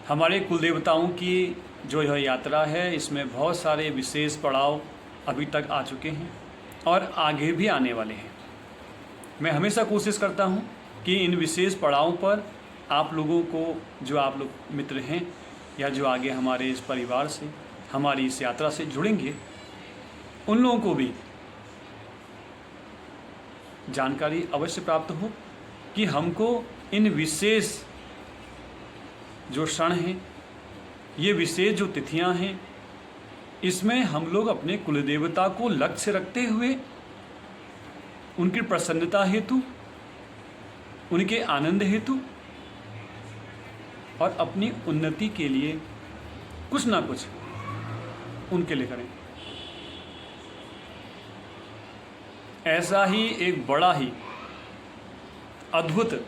हमारे कुल देवताओं की जो यह यात्रा है, इसमें बहुत सारे विशेष पड़ाव अभी तक आ चुके हैं और आगे भी आने वाले हैं। मैं हमेशा कोशिश करता हूँ कि इन विशेष पड़ावों पर आप लोगों को, जो आप लोग मित्र हैं या जो आगे हमारे इस परिवार से, हमारी इस यात्रा से जुड़ेंगे, उन लोगों को भी जानकारी अवश्य प्राप्त हो कि हमको इन विशेष जो क्षण हैं, ये विशेष जो तिथियां हैं, इसमें हम लोग अपने कुलदेवता को लक्ष्य रखते हुए उनकी प्रसन्नता हेतु, उनके आनंद हेतु और अपनी उन्नति के लिए कुछ ना कुछ उनके लिए करें। ऐसा ही एक बड़ा ही अद्भुत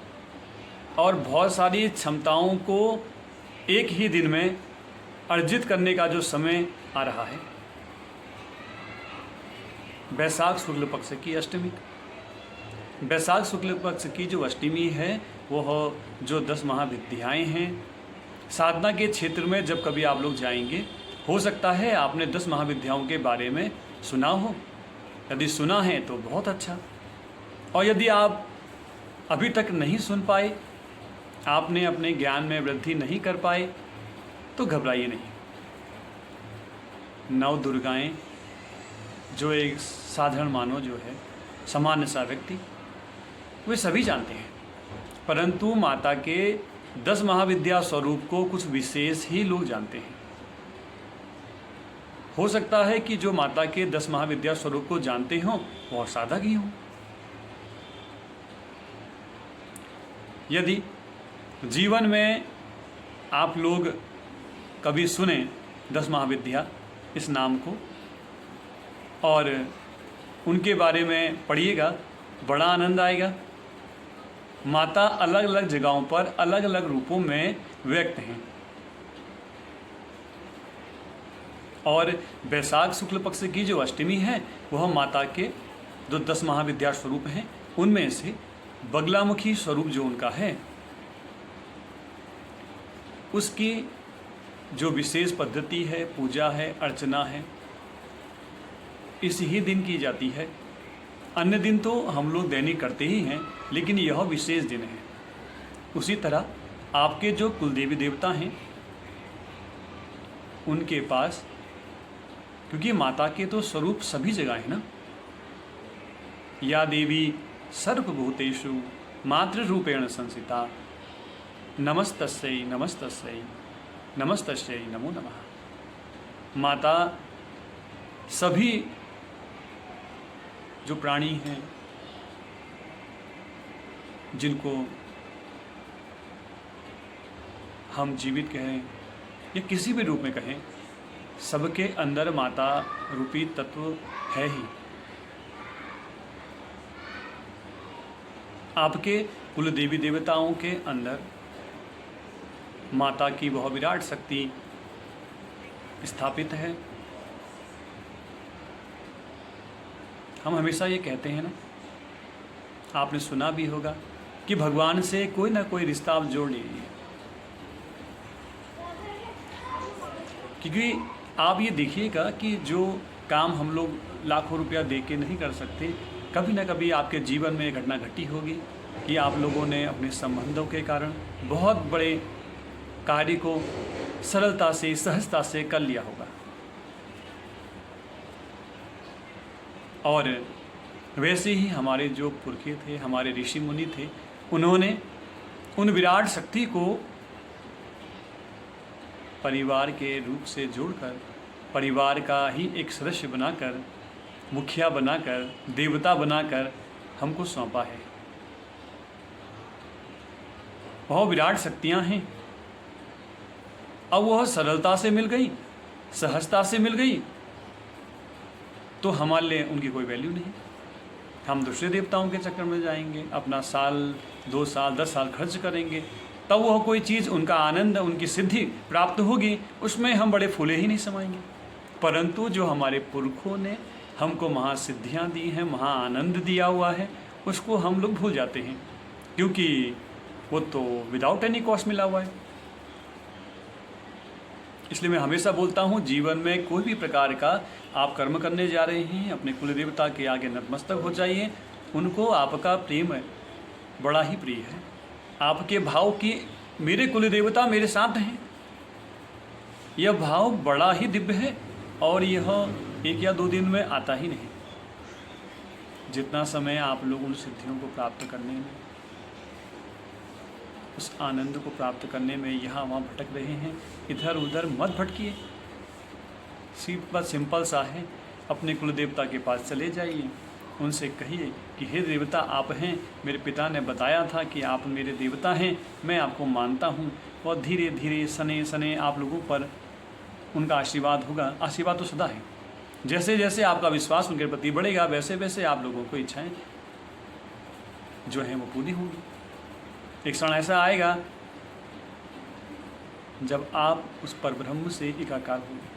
और बहुत सारी क्षमताओं को एक ही दिन में अर्जित करने का जो समय आ रहा है, वैशाख शुक्ल पक्ष की अष्टमी। वैशाख शुक्ल पक्ष की जो अष्टमी है, वह जो 10 महाविद्याएँ हैं, साधना के क्षेत्र में जब कभी आप लोग जाएंगे, हो सकता है आपने 10 महाविद्याओं के बारे में सुना हो। यदि सुना है तो बहुत अच्छा, और यदि आप अभी तक नहीं सुन पाए, आपने अपने ज्ञान में वृद्धि नहीं कर पाए, तो घबराइए नहीं। 9 दुर्गाएं जो एक साधारण मानव जो है, सामान्य सा व्यक्ति, वे सभी जानते हैं, परंतु माता के 10 महाविद्या स्वरूप को कुछ विशेष ही लोग जानते हैं। हो सकता है कि जो माता के 10 महाविद्या स्वरूप को जानते हों, वह साधक ही हों। यदि जीवन में आप लोग कभी सुने 10 महाविद्या इस नाम को और उनके बारे में पढ़िएगा, बड़ा आनंद आएगा। माता अलग अलग जगहों पर अलग अलग रूपों में व्यक्त हैं, और वैशाख शुक्ल पक्ष की जो अष्टमी है, वह माता के जो 10 महाविद्या स्वरूप हैं, उनमें से बगलामुखी स्वरूप जो उनका है, उसकी जो विशेष पद्धति है, पूजा है, अर्चना है, इस ही दिन की जाती है। अन्य दिन तो हम लोग दैनिक करते ही हैं, लेकिन यह विशेष दिन है। उसी तरह आपके जो कुलदेवी देवता हैं, उनके पास, क्योंकि माता के तो स्वरूप सभी जगह है ना, या देवी सर्वभूतेषु मातृरूपेण संस्थिता, नमस्तस्यै नमस्तस्यै नमस्तस्यै नमो नमः। माता सभी जो प्राणी हैं, जिनको हम जीवित कहें या किसी भी रूप में कहें, सबके अंदर माता रूपी तत्व है ही। आपके कुल देवी देवताओं के अंदर माता की वह विराट शक्ति स्थापित है। हम हमेशा ये कहते हैं ना, आपने सुना भी होगा कि भगवान से कोई ना कोई रिश्ता आप जोड़ लीजिए, क्योंकि आप ये देखिएगा कि जो काम हम लोग लाखों रुपया दे के नहीं कर सकते, कभी ना कभी आपके जीवन में एक घटना घटी होगी कि आप लोगों ने अपने संबंधों के कारण बहुत बड़े कार्य को सरलता से, सहजता से कर लिया होगा। और वैसे ही हमारे जो पुरखे थे, हमारे ऋषि मुनि थे, उन्होंने उन विराट शक्ति को परिवार के रूप से जोड़कर, परिवार का ही एक सदस्य बनाकर, मुखिया बनाकर, देवता बनाकर हमको सौंपा है। वह विराट शक्तियाँ हैं, अब वह सरलता से मिल गई, सहजता से मिल गई, तो हमारे लिए उनकी कोई वैल्यू नहीं। हम दूसरे देवताओं के चक्कर में जाएंगे, अपना साल, 2 साल, 10 साल खर्च करेंगे, तब वह कोई चीज़, उनका आनंद, उनकी सिद्धि प्राप्त होगी, उसमें हम बड़े फूले ही नहीं समाएंगे। परंतु जो हमारे पुरखों ने हमको महासिद्धियाँ दी हैं, महा आनंद दिया हुआ है, उसको हम लोग भूल जाते हैं, क्योंकि वो तो विदाउट एनी कॉस्ट मिला हुआ है। इसलिए मैं हमेशा बोलता हूँ, जीवन में कोई भी प्रकार का आप कर्म करने जा रहे हैं, अपने कुल देवता के आगे नतमस्तक हो जाइए। उनको आपका प्रेम बड़ा ही प्रिय है। आपके भाव की मेरे कुल देवता मेरे साथ हैं, यह भाव बड़ा ही दिव्य है और यह 1 या 2 दिन में आता ही नहीं। जितना समय आप लोग उन सिद्धियों को प्राप्त करने में, उस आनंद को प्राप्त करने में यहाँ वहाँ भटक रहे हैं, इधर उधर मत भटकिए। सिंपल सा है, अपने कुल देवता के पास चले जाइए, उनसे कहिए कि हे देवता आप हैं, मेरे पिता ने बताया था कि आप मेरे देवता हैं, मैं आपको मानता हूँ। और धीरे धीरे सने सने आप लोगों पर उनका आशीर्वाद होगा। आशीर्वाद तो सदा है। जैसे जैसे आपका विश्वास उनके प्रति बढ़ेगा, वैसे वैसे आप लोगों को इच्छाएं जो हैं वो पूरी होंगी। एक क्षण ऐसा आएगा जब आप उस परब्रह्म से एकाकार होंगे।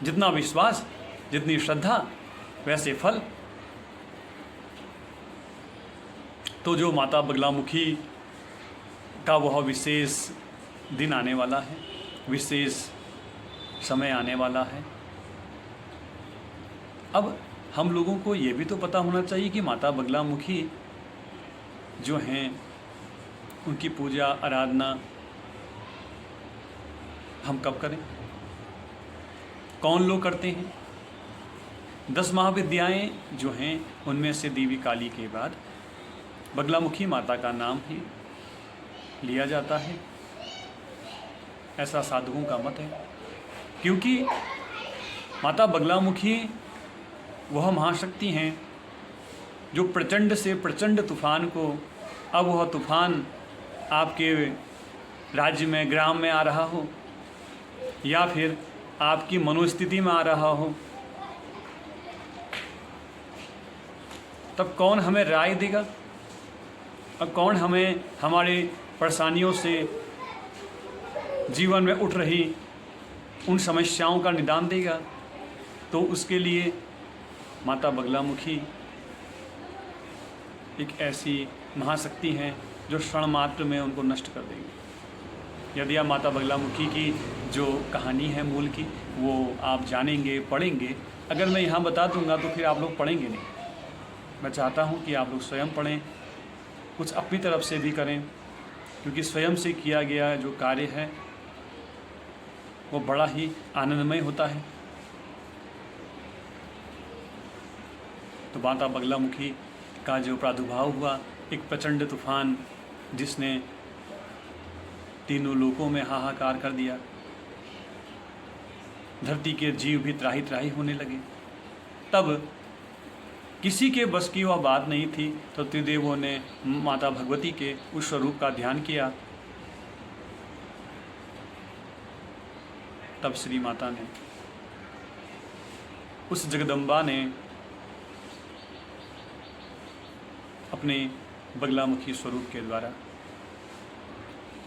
जितना विश्वास, जितनी श्रद्धा, वैसे फल। तो जो माता बगलामुखी का वह विशेष दिन आने वाला है, विशेष समय आने वाला है। अब हम लोगों को ये भी तो पता होना चाहिए कि माता बगलामुखी जो हैं उनकी पूजा आराधना हम कब करें, कौन लोग करते हैं। 10 महाविद्याएँ जो हैं उनमें से देवी काली के बाद बगलामुखी माता का नाम ही लिया जाता है, ऐसा साधुओं का मत है। क्योंकि माता बगलामुखी वह महाशक्ति हैं जो प्रचंड से प्रचंड तूफान को, अब वह तूफान आपके राज्य में, ग्राम में आ रहा हो या फिर आपकी मनोस्थिति में आ रहा हो, तब कौन हमें राय देगा और कौन हमें हमारे परेशानियों से, जीवन में उठ रही उन समस्याओं का निदान देगा। तो उसके लिए माता बगलामुखी एक ऐसी महाशक्ति हैं जो क्षण मात्र में उनको नष्ट कर देंगे। यदि आप माता बगलामुखी की जो कहानी है मूल की, वो आप जानेंगे, पढ़ेंगे। अगर मैं यहाँ बता दूंगा तो फिर आप लोग पढ़ेंगे नहीं। मैं चाहता हूँ कि आप लोग स्वयं पढ़ें, कुछ अपनी तरफ से भी करें, क्योंकि स्वयं से किया गया जो कार्य है वो बड़ा ही आनंदमय होता है। तो माता बगलामुखी का जो प्रादुर्भाव हुआ, एक प्रचंड तूफान जिसने तीनों लोकों में हाहाकार कर दिया, धरती के जीव भी त्राही त्राही होने लगे। तब किसी के बस की वह बात नहीं थी, तो त्रिदेवों ने माता भगवती के उस स्वरूप का ध्यान किया। तब श्री माता ने, उस जगदम्बा ने अपने बगलामुखी स्वरूप के द्वारा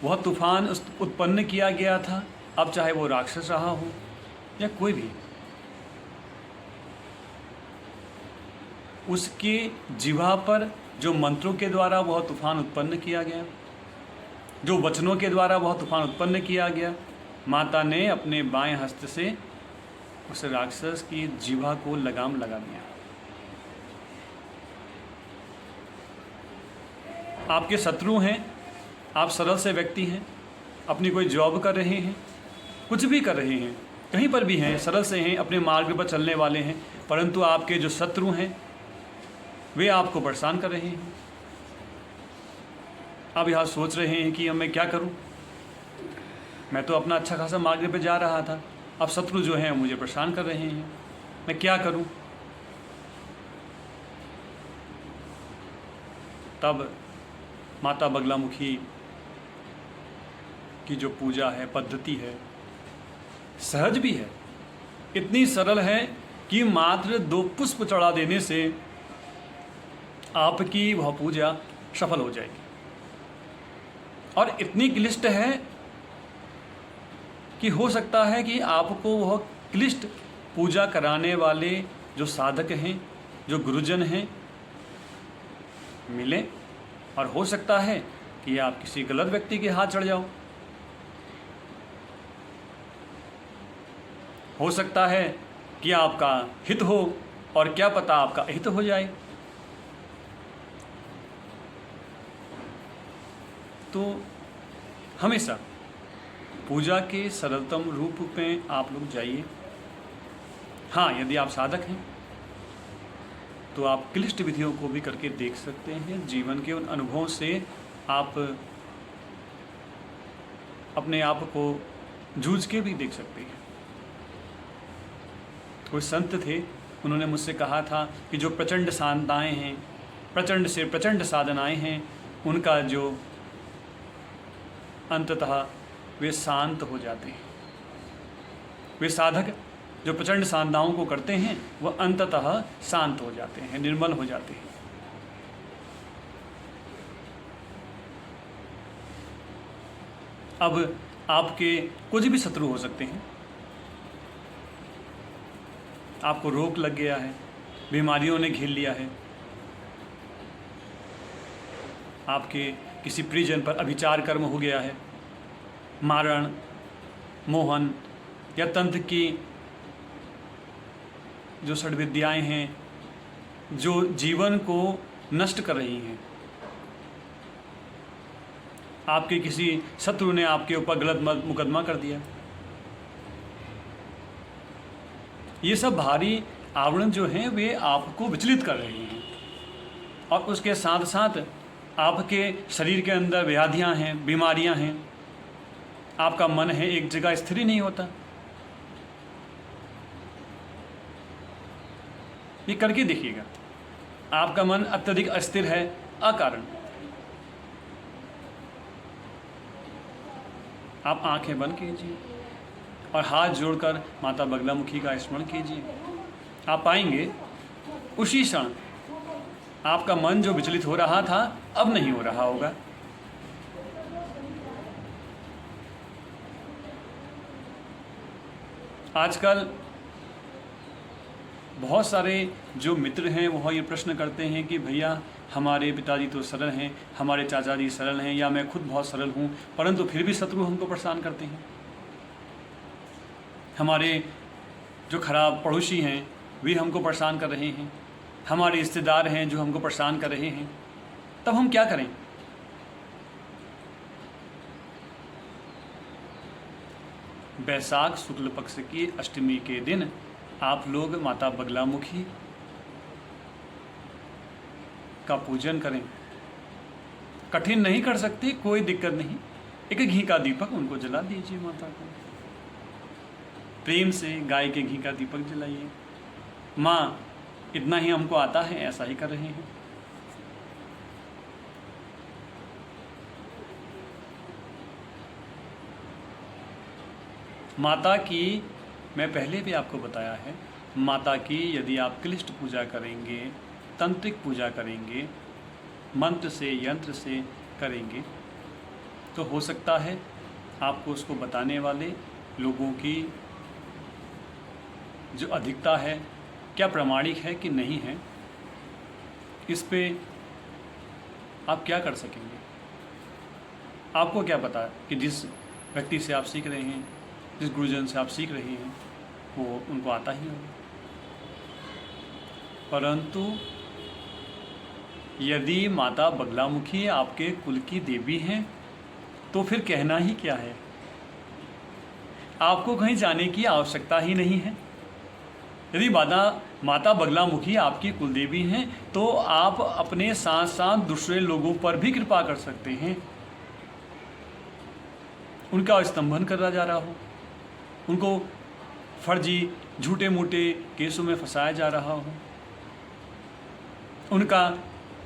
वह तूफान उत्पन्न किया गया था। अब चाहे वो राक्षस रहा हो या कोई भी, उसके जिह्वा पर जो मंत्रों के द्वारा वह तूफान उत्पन्न किया गया, जो वचनों के द्वारा वह तूफान उत्पन्न किया गया, माता ने अपने बाएं हस्त से उस राक्षस की जिह्वा को लगाम लगा दिया। आपके शत्रु हैं, आप सरल से व्यक्ति हैं, अपनी कोई जॉब कर रहे हैं, कुछ भी कर रहे हैं, कहीं पर भी हैं, सरल से हैं, अपने मार्ग पर चलने वाले हैं, परंतु आपके जो शत्रु हैं वे आपको परेशान कर रहे हैं। अब यहाँ सोच रहे हैं कि अब मैं क्या करूं, मैं तो अपना अच्छा खासा मार्ग पे जा रहा था, अब शत्रु जो हैं मुझे परेशान कर रहे हैं, मैं क्या करूं। तब माता बगलामुखी की जो पूजा है, पद्धति है, सहज भी है, इतनी सरल है कि मात्र 2 पुष्प चढ़ा देने से आपकी वह पूजा सफल हो जाएगी। और इतनी क्लिष्ट है कि हो सकता है कि आपको वह क्लिष्ट पूजा कराने वाले जो साधक हैं, जो गुरुजन हैं, मिले, और हो सकता है कि आप किसी गलत व्यक्ति के हाथ चढ़ जाओ। हो सकता है कि आपका हित हो और क्या पता आपका अहित हो जाए। तो हमेशा पूजा के सरलतम रूप में आप लोग जाइए। हाँ, यदि आप साधक हैं तो आप क्लिष्ट विधियों को भी करके देख सकते हैं। जीवन के उन अनुभवों से आप अपने आप को जूझ के भी देख सकते हैं। कोई संत थे, उन्होंने मुझसे कहा था कि जो प्रचंड शांताएँ हैं, प्रचंड से प्रचंड साधनाएँ हैं, उनका जो अंततः वे शांत हो जाते हैं। वे साधक जो प्रचंड साधनाओं को करते हैं वह अंततः शांत हो जाते हैं, निर्मल हो जाते हैं। अब आपके कुछ भी शत्रु हो सकते हैं। आपको रोग लग गया है, बीमारियों ने घेर लिया है, आपके किसी प्रियजन पर अभिचार कर्म हो गया है, मारण, मोहन या तंत्र की जो षड्विद्याएँ हैं जो जीवन को नष्ट कर रही हैं। आपके किसी शत्रु ने आपके ऊपर गलत मुकदमा कर दिया। ये सब भारी आवरण जो हैं वे आपको विचलित कर रहे हैं और उसके साथ साथ आपके शरीर के अंदर व्याधियां हैं, बीमारियां हैं। आपका मन है एक जगह स्थिर ही नहीं होता। ये करके देखिएगा, आपका मन अत्यधिक अस्थिर है अकारण। आप आंखें बंद कीजिए और हाथ जोड़कर माता बगलामुखी का स्मरण कीजिए। आप पाएंगे उसी क्षण आपका मन जो विचलित हो रहा था अब नहीं हो रहा होगा। आजकल बहुत सारे जो मित्र हैं वह ये प्रश्न करते हैं कि भैया हमारे पिताजी तो सरल हैं, हमारे चाचा जी सरल हैं, या मैं खुद बहुत सरल हूँ, परंतु फिर भी शत्रु हमको परेशान करते हैं। हमारे जो खराब पड़ोसी हैं वे हमको परेशान कर रहे हैं, हमारे रिश्तेदार हैं जो हमको परेशान कर रहे हैं। तब हम क्या करें? वैशाख शुक्ल पक्ष की अष्टमी के दिन आप लोग माता बगलामुखी का पूजन करें। कठिन नहीं कर सकते, कोई दिक्कत नहीं। एक घी का दीपक उनको जला दीजिए, माता को प्रेम से गाय के घी का दीपक जलाइए। माँ, इतना ही हमको आता है, ऐसा ही कर रहे हैं। माता की, मैं पहले भी आपको बताया है, माता की यदि आप क्लिष्ट पूजा करेंगे, तंत्रिक पूजा करेंगे, मंत्र से यंत्र से करेंगे, तो हो सकता है आपको उसको बताने वाले लोगों की जो अधिकता है, क्या प्रामाणिक है कि नहीं है, इस पे आप क्या कर सकेंगे? आपको क्या पता कि जिस व्यक्ति से आप सीख रहे हैं, जिस गुरुजन से आप सीख रहे हैं, वो उनको आता ही होगा। परंतु यदि माता बगलामुखी आपके कुल की देवी हैं तो फिर कहना ही क्या है। आपको कहीं जाने की आवश्यकता ही नहीं है। यदि माता बगलामुखी आपकी कुलदेवी हैं तो आप अपने साथ साथ दूसरे लोगों पर भी कृपा कर सकते हैं। उनका स्तंभन करा जा रहा हो, उनको फर्जी झूठे मूठे केसों में फंसाया जा रहा हो, उनका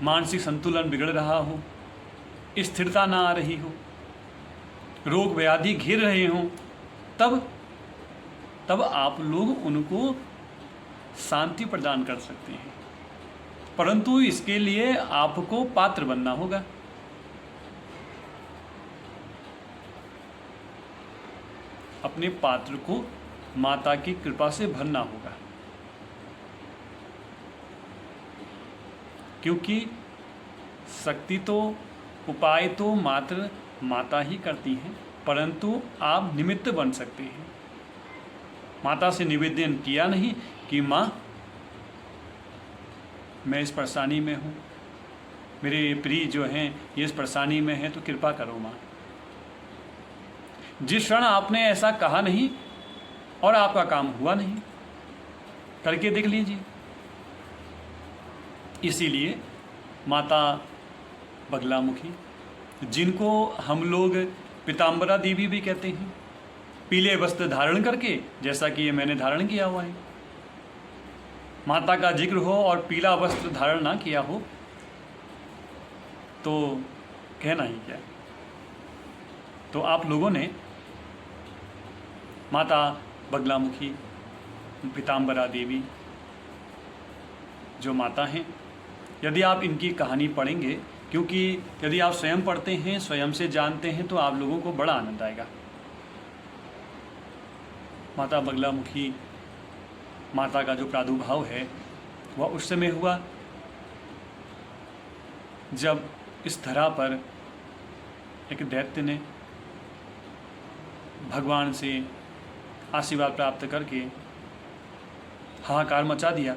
मानसिक संतुलन बिगड़ रहा हो, स्थिरता ना आ रही हो, रोग व्याधि घिर रहे हों, तब आप लोग उनको शांति प्रदान कर सकते हैं। परंतु इसके लिए आपको पात्र बनना होगा। अपने पात्र को माता की कृपा से भरना होगा, क्योंकि शक्ति तो, उपाय तो मात्र माता ही करती हैं, परंतु आप निमित्त बन सकते हैं। माता से निवेदन किया नहीं कि माँ, मैं इस परेशानी में हूँ, मेरे प्रिय जो हैं ये इस परेशानी में हैं, तो कृपा करो माँ। जिस क्षण आपने ऐसा कहा नहीं और आपका काम हुआ नहीं, करके देख लीजिए। इसीलिए माता बगलामुखी, जिनको हम लोग पीताम्बरा देवी भी कहते हैं, पीले वस्त्र धारण करके, जैसा कि ये मैंने धारण किया हुआ है, माता का जिक्र हो और पीला वस्त्र धारण ना किया हो तो कहना ही क्या। तो आप लोगों ने माता बगलामुखी, पीताम्बरा देवी जो माता हैं, यदि आप इनकी कहानी पढ़ेंगे, क्योंकि यदि आप स्वयं पढ़ते हैं, स्वयं से जानते हैं, तो आप लोगों को बड़ा आनंद आएगा। माता बगलामुखी माता का जो प्रादुर्भाव है वह उस समय हुआ जब इस धरा पर एक दैत्य ने भगवान से आशीर्वाद प्राप्त करके हाहाकार मचा दिया,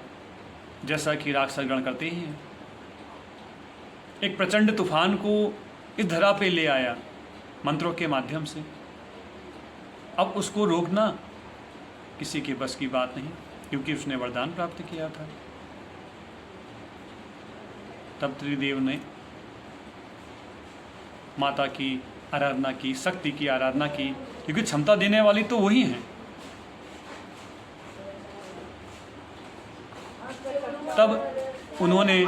जैसा कि राक्षस गण करते ही हैं। एक प्रचंड तूफान को इस धरा पे ले आया मंत्रों के माध्यम से। अब उसको रोकना किसी के बस की बात नहीं, क्योंकि उसने वरदान प्राप्त किया था। तब त्रिदेव ने माता की आराधना की, शक्ति की आराधना की, क्योंकि क्षमता देने वाली तो वही हैं। तब उन्होंने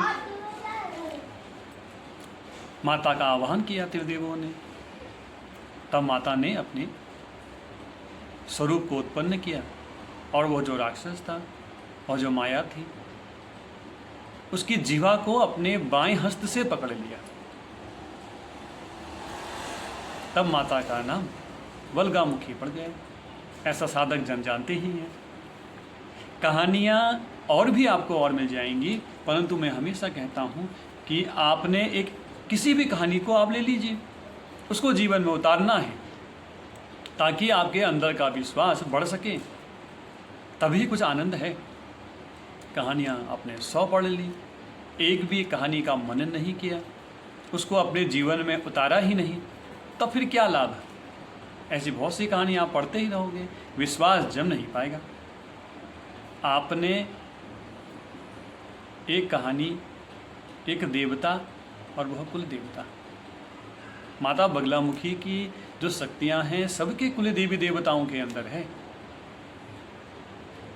माता का आवाहन किया त्रिदेवों ने। तब माता ने अपने स्वरूप को उत्पन्न किया और वो जो राक्षस था और जो माया थी, उसकी जीवा को अपने बाएं हस्त से पकड़ लिया। तब माता का नाम बगलामुखी पड़ गया। ऐसा साधक जन जानते ही हैं। कहानियाँ और भी आपको और मिल जाएंगी, परंतु मैं हमेशा कहता हूँ कि आपने एक किसी भी कहानी को आप ले लीजिए, उसको जीवन में उतारना है ताकि आपके अंदर का विश्वास बढ़ सके, तभी कुछ आनंद है। कहानियाँ आपने 100 पढ़ ली, एक भी कहानी का मनन नहीं किया, उसको अपने जीवन में उतारा ही नहीं, तब फिर क्या लाभ। ऐसी बहुत सी कहानी आप पढ़ते ही रहोगे, विश्वास जम नहीं पाएगा। आपने एक कहानी, एक देवता और वह कुल देवता, माता बगलामुखी की जो शक्तियां हैं सबके कुल देवी देवताओं के अंदर है।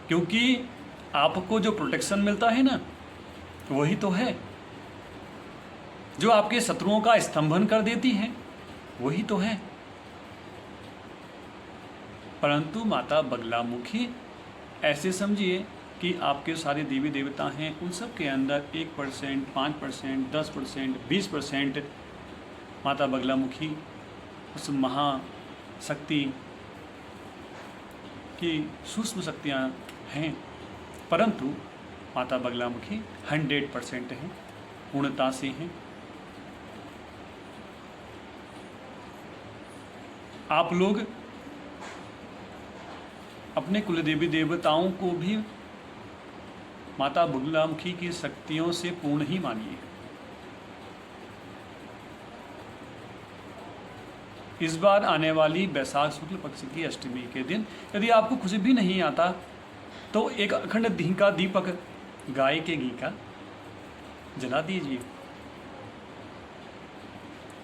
क्योंकि आपको जो प्रोटेक्शन मिलता है ना, वही तो है। जो आपके शत्रुओं का स्तंभन कर देती हैं, वही तो है। परंतु माता बगलामुखी ऐसे समझिए कि आपके सारे देवी देवता हैं, उन सब के अंदर 1%, 5%, 10%, 20% माता बगलामुखी उस महाशक्ति की सूक्ष्म शक्तियाँ हैं। परंतु माता बगलामुखी 100% हैं, पूर्णता से हैं। आप लोग अपने कुल देवी देवताओं को भी माता बगलामुखी की शक्तियों से पूर्ण ही मानिए। इस बार आने वाली बैसाख शुक्ल पक्ष की अष्टमी के दिन यदि आपको कुछ भी नहीं आता तो एक अखंड घी का दीपक गाय के घी का जला दीजिए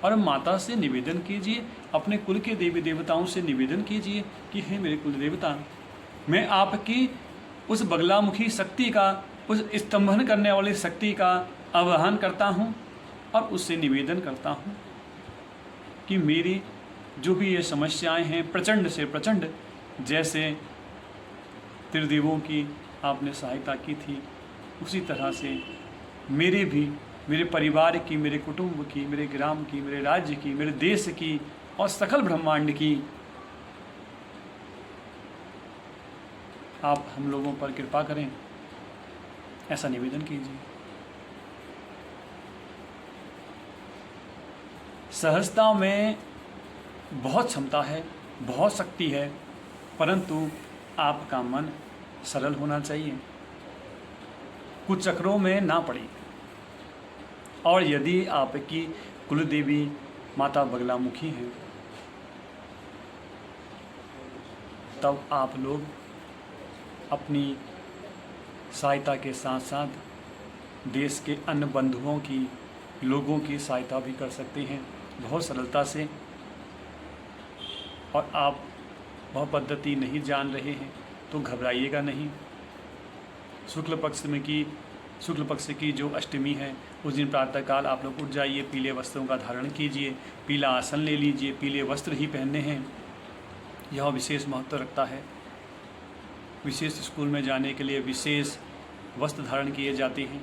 और माता से निवेदन कीजिए, अपने कुल के देवी देवताओं से निवेदन कीजिए कि हे मेरे कुल देवता, मैं आपकी उस बगलामुखी शक्ति का, उस स्तंभन करने वाली शक्ति का आवाहन करता हूँ और उससे निवेदन करता हूँ कि मेरी जो भी ये समस्याएं हैं प्रचंड से प्रचंड, जैसे त्रिदेवों की आपने सहायता की थी, उसी तरह से मेरे भी, मेरे परिवार की, मेरे कुटुंब की, मेरे ग्राम की, मेरे राज्य की, मेरे देश की और सकल ब्रह्मांड की आप हम लोगों पर कृपा करें, ऐसा निवेदन कीजिए। सहजता में बहुत क्षमता है, बहुत शक्ति है, परंतु आपका मन सरल होना चाहिए, कुछ चक्रों में ना पड़े। और यदि आपकी कुलदेवी माता बगलामुखी हैं, तब आप लोग अपनी सहायता के साथ साथ देश के अन्य बंधुओं की, लोगों की सहायता भी कर सकते हैं बहुत सरलता से। और आप वह पद्धति नहीं जान रहे हैं तो घबराइएगा नहीं। शुक्ल पक्ष की जो अष्टमी है उस दिन प्रातःकाल आप लोग उठ जाइए, पीले वस्त्रों का धारण कीजिए, पीला आसन ले लीजिए, पीले वस्त्र ही पहनने हैं। यह विशेष महत्व रखता है। विशेष स्कूल में जाने के लिए विशेष वस्त्र धारण किए जाते हैं।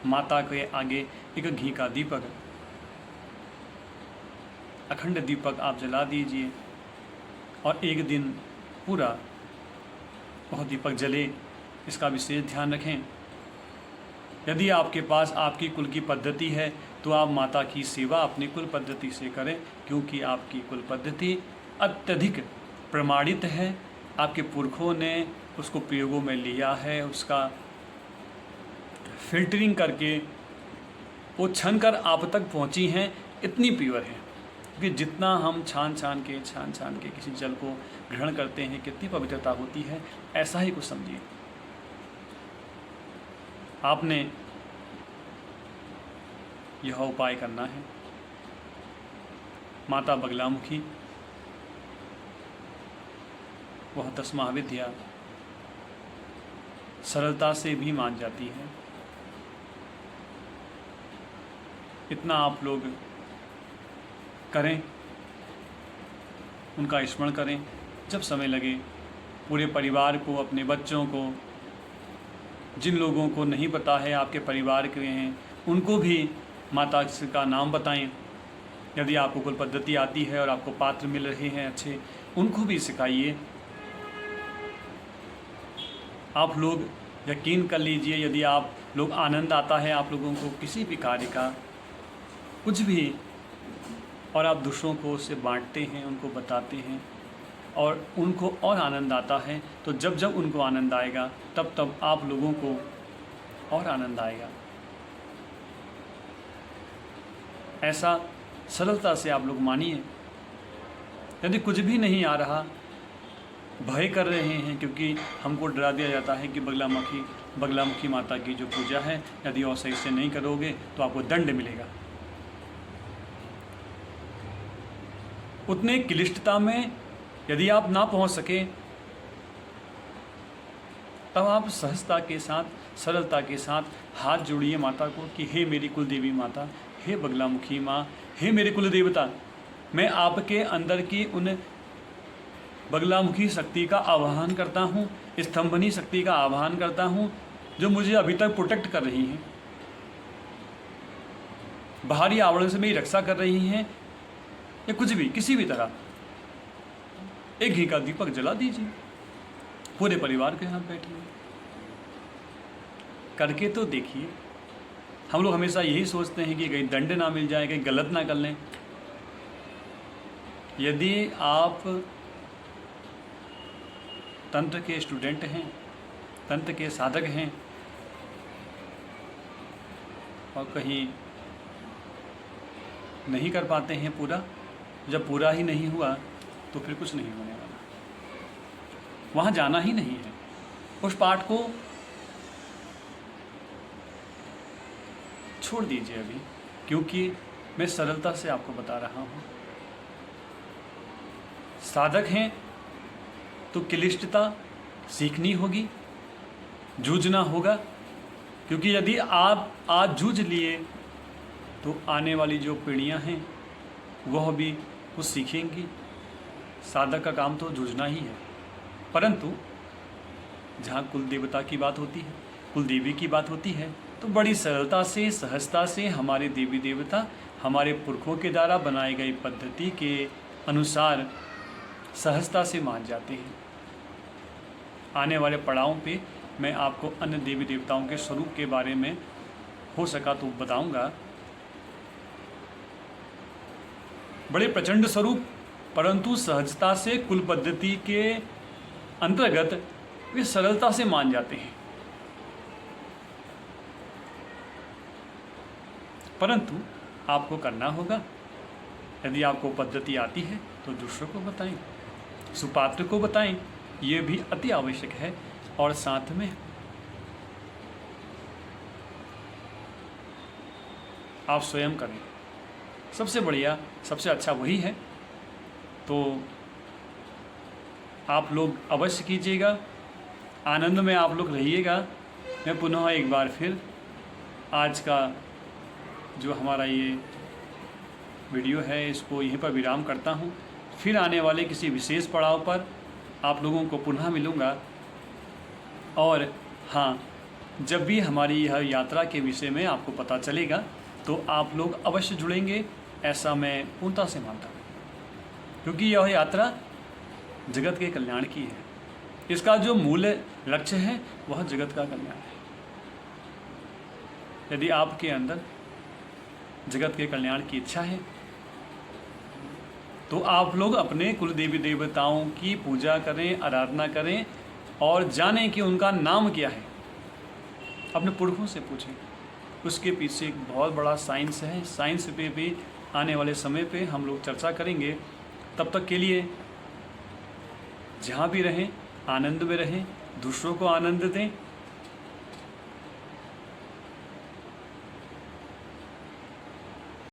माता के आगे एक घी का दीपक, अखंड दीपक आप जला दीजिए और एक दिन पूरा वह दीपक जले, इसका विशेष ध्यान रखें। यदि आपके पास आपकी कुल की पद्धति है तो आप माता की सेवा अपनी कुल पद्धति से करें, क्योंकि आपकी कुल पद्धति अत्यधिक प्रमाणित है। आपके पुरखों ने उसको प्रयोगों में लिया है, उसका फिल्टरिंग करके वो छन कर आप तक पहुंची हैं, इतनी प्योर है कि जितना हम छान छान के किसी जल को ग्रहण करते हैं कितनी पवित्रता होती है, ऐसा ही कुछ समझिए। आपने यह उपाय करना है। माता बगलामुखी वह 10 महाविद्या सरलता से भी मान जाती है। इतना आप लोग करें, उनका स्मरण करें जब समय लगे। पूरे परिवार को, अपने बच्चों को, जिन लोगों को नहीं पता है आपके परिवार के हैं, उनको भी माता का नाम बताएं। यदि आपको कुल पद्धति आती है और आपको पात्र मिल रहे हैं अच्छे, उनको भी सिखाइए। आप लोग यकीन कर लीजिए, यदि आप लोग आनंद आता है आप लोगों को किसी भी कार्य का, कुछ भी, और आप दूसरों को उससे बांटते हैं, उनको बताते हैं और उनको और आनंद आता है, तो जब जब उनको आनंद आएगा तब तब आप लोगों को और आनंद आएगा। ऐसा सरलता से आप लोग मानिए। यदि कुछ भी नहीं आ रहा, भय कर रहे हैं, क्योंकि हमको डरा दिया जाता है कि बगलामुखी माता की जो पूजा है, यदि और सही से नहीं करोगे तो आपको दंड मिलेगा। उतने क्लिष्टता में यदि आप ना पहुंच सके, तब आप सहजता के साथ, सरलता के साथ हाथ जोड़िए माता को कि हे मेरी कुल देवी माता, हे बगलामुखी माँ, हे मेरे कुल देवता, मैं आपके अंदर की उन बगलामुखी शक्ति का आवाहन करता हूँ, स्तंभनी शक्ति का आवाहन करता हूँ, जो मुझे अभी तक प्रोटेक्ट कर रही हैं, बाहरी आवरण से मेरी रक्षा कर रही हैं, या कुछ भी, किसी भी तरह एक घी का दीपक जला दीजिए, पूरे परिवार के साथ बैठिए, करके तो देखिए। हम लोग हमेशा यही सोचते हैं कि कहीं दंड ना मिल जाए, कहीं गलत ना कर लें। यदि आप तंत्र के स्टूडेंट हैं, तंत्र के साधक हैं, और कहीं नहीं कर पाते हैं पूरा, जब पूरा ही नहीं हुआ तो फिर कुछ नहीं होने वाला, वहाँ जाना ही नहीं है। उस पाठ को छोड़ दीजिए अभी, क्योंकि मैं सरलता से आपको बता रहा हूँ। साधक हैं तो क्लिष्टता सीखनी होगी, जूझना होगा, क्योंकि यदि आप आज जूझ लिए तो आने वाली जो पीढ़ियाँ हैं वह भी कुछ सीखेंगी। साधक का काम तो जूझना ही है, परंतु जहाँ कुल देवता की बात होती है, कुल देवी की बात होती है, तो बड़ी सरलता से, सहजता से हमारे देवी देवता हमारे पुरखों के द्वारा बनाई गई पद्धति के अनुसार सहजता से मान जाते हैं। आने वाले पड़ावों पे मैं आपको अन्य देवी देवताओं के स्वरूप के बारे में हो सका तो बताऊंगा। बड़े प्रचंड स्वरूप परंतु सहजता से कुल पद्धति के अंतर्गत वे सरलता से मान जाते हैं। परंतु आपको करना होगा, यदि आपको पद्धति आती है तो दूसरों को बताएं, सुपात्र को बताएं, ये भी अति आवश्यक है। और साथ में आप स्वयं करें, सबसे बढ़िया सबसे अच्छा वही है। तो आप लोग अवश्य कीजिएगा, आनंद में आप लोग रहिएगा। मैं पुनः एक बार फिर आज का जो हमारा ये वीडियो है इसको यहीं पर विराम करता हूँ। फिर आने वाले किसी विशेष पड़ाव पर आप लोगों को पुनः मिलूँगा। और हाँ, जब भी हमारी यह यात्रा के विषय में आपको पता चलेगा तो आप लोग अवश्य जुड़ेंगे, ऐसा मैं पूर्णता से मानता हूँ, क्योंकि यह यात्रा जगत के कल्याण की है। इसका जो मूल लक्ष्य है वह जगत का कल्याण है। यदि आपके अंदर जगत के कल्याण की इच्छा है तो आप लोग अपने कुल देवी देवताओं की पूजा करें, आराधना करें और जानें कि उनका नाम क्या है। अपने पुरखों से पूछें, उसके पीछे एक बहुत बड़ा साइंस है। साइंस पे भी आने वाले समय पे हम लोग चर्चा करेंगे। तब तक के लिए जहाँ भी रहें आनंद में रहें, दूसरों को आनंद दें